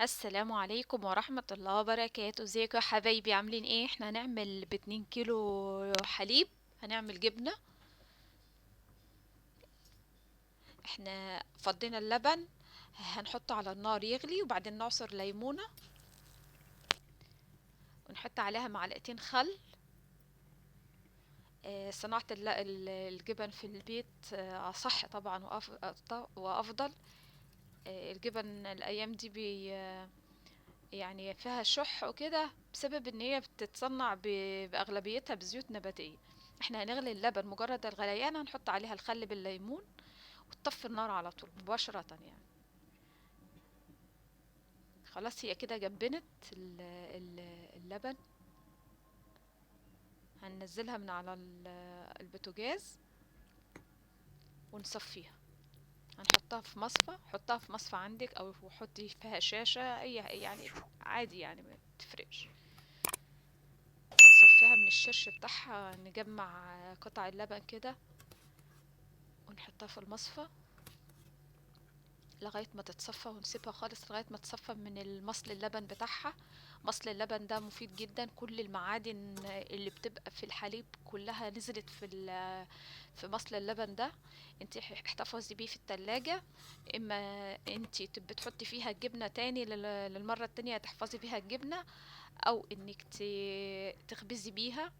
السلام عليكم ورحمة الله وبركاته. ازيكم يا حبايبي؟ عاملين ايه؟ احنا هنعمل ب2 كيلو حليب. هنعمل جبنة. احنا فضينا اللبن، هنحطه على النار يغلي، وبعدين نعصر ليمونة ونحط عليها معلقتين خل. صناعة الجبن في البيت صح طبعا، وأفضل. الجبن الأيام دي يعني فيها شح وكده، بسبب ان هي بتتصنع باغلبيتها بزيوت نباتيه. احنا هنغلي اللبن، مجرد الغليان هنحط عليها الخل بالليمون وتطفي النار على طول مباشره يعني. خلاص هي كده جنبنت اللبن. هننزلها من على البوتاجاز ونصفيها. هنحطها في مصفى، حطها في مصفى عندك او حطي فيها شاشه، اي يعني عادي يعني، ما تفرقش. هنصفيها من الشرش بتاعها، نجمع قطع اللبن كده ونحطها في المصفى لغاية ما تتصفى، ونسيبها خالص لغاية ما تصفى من المصل اللبن بتاعها. مصل اللبن ده مفيد جدا، كل المعادن اللي بتبقى في الحليب كلها نزلت في مصل اللبن ده. انت احتفظي بيه في التلاجة. اما انت بتحطي فيها الجبنة تاني للمرة التانية تحفظي بيها الجبنة، او انك تخبزي بيها.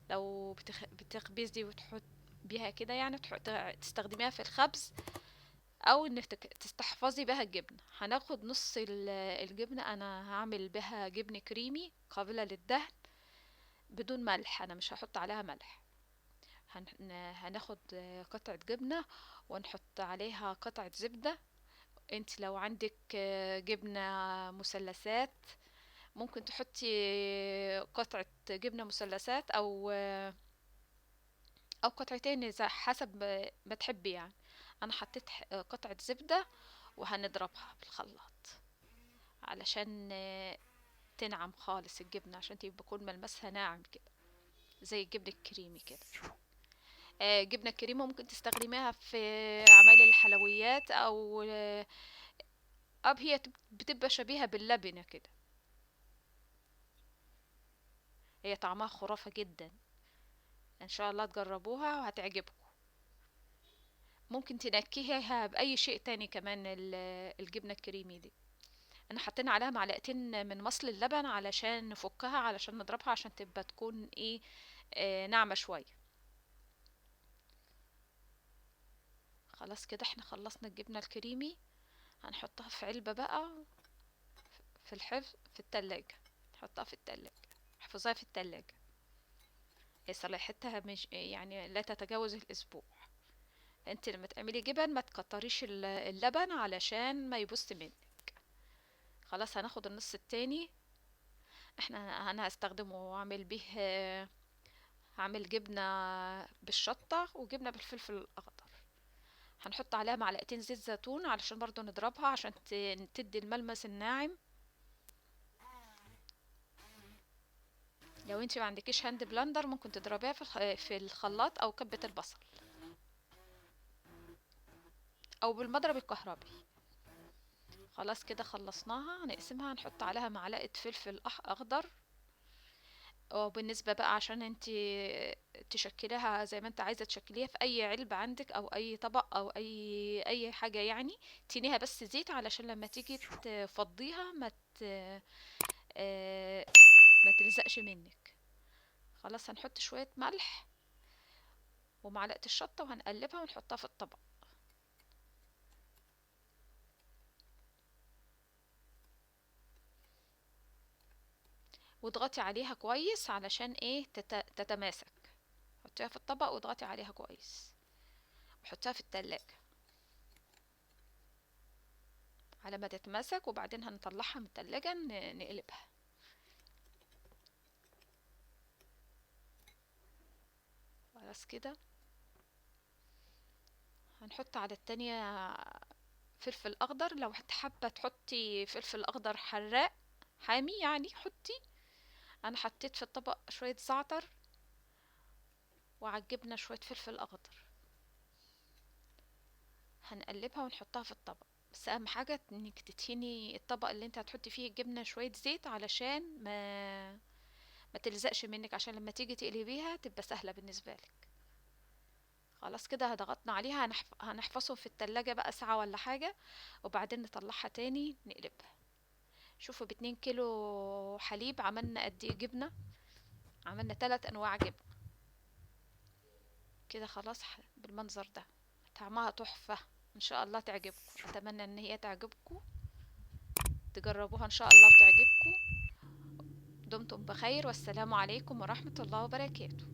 لو بتخبزي وتحط بيها كده يعني، تستخدميها في الخبز، او انك تستحفظي بها الجبنة. هناخد نص الجبنة، انا هعمل بها جبن كريمي قابلة للدهن بدون ملح، انا مش هحط عليها ملح. هناخد قطعة جبنة ونحط عليها قطعة زبدة. انت لو عندك جبنة مثلثات، ممكن تحطي قطعة جبنة مثلثات، او قطعتين اذا حسب ما تحبي يعني. انا حطيت قطعة زبدة، وهنضربها بالخلاط علشان تنعم خالص الجبنة، عشان تكون ملمسها ناعم كده زي الجبنة الكريمي كده. جبنة كريمة ممكن تستخدميها في عمل الحلويات، او هي بتبقى شبيهة باللبنة كده. هي طعمها خرافة جدا، ان شاء الله تجربوها وهتعجبكم. ممكن تنكهيها بأي شيء تاني كمان، الجبنة الكريمي دي. انا حطينا عليها معلقتين من مصل اللبن علشان نفكها، علشان نضربها عشان تبقى تكون ايه، ناعمة شوية. خلاص كده احنا خلصنا الجبنة الكريمي. هنحطها في علبة بقى، في الحفظ في التلاجة. نحطها في التلاجة، احفظها في التلاجة. هي صلاحيتها مش يعني لا تتجاوز الأسبوع. انت لما تعملي جبن ما تكتريش اللبن علشان ما يبص منك. خلاص هناخد النص التاني. انا هستخدمه واعمل به، هعمل جبنة بالشطة وجبنة بالفلفل الأخضر. هنحط عليها معلقتين زيت زيتون علشان برضو نضربها عشان تدي الملمس الناعم. لو انت ما عندكيش هاند بلندر، ممكن تضربيها في الخلاط او كبة البصل، او بالمضرب الكهربي. خلاص كده خلصناها، هنقسمها، هنحط عليها معلقة فلفل اخضر. وبالنسبة بقى عشان انت تشكليها زي ما انت عايزة تشكليها في اي علبة عندك او اي طبق او اي حاجة يعني، تنيها بس زيت علشان لما تيجي تفضيها آه، ما تلزقش منك. خلاص هنحط شوية ملح ومعلقة الشطة وهنقلبها ونحطها في الطبق. واضغطي عليها كويس علشان ايه تتماسك. حطيها في الطبق واضغطي عليها كويس، وحطيها في التلاجة على ما تتماسك، وبعدين هنطلعها من التلاجة نقلبها. خلاص كده. هنحط على التانية فلفل اخضر، لو حابة تحطي فلفل اخضر حراق حامي يعني حطي. انا حطيت في الطبق شوية زعتر، وعلى الجبنة شوية فلفل اخضر. هنقلبها ونحطها في الطبق. بس اهم حاجة انك تدهني الطبق اللي انت هتحطي فيه الجبنة شوية زيت، علشان ما تلزقش منك، عشان لما تيجي تقلبيها تبقى سهلة بالنسبة لك. خلاص كده ضغطنا عليها، هنحفظهم في التلاجة بقى ساعة ولا حاجة، وبعدين نطلعها تاني نقلبها. شوفوا، ب2 كيلو حليب عملنا قد ايه جبنة؟ عملنا 3 انواع جبن. كده خلاص بالمنظر ده. طعمها تحفة. ان شاء الله تعجبكم، اتمنى ان هي تعجبكم، تجربوها ان شاء الله وتعجبكم. دمتم بخير، والسلام عليكم ورحمة الله وبركاته.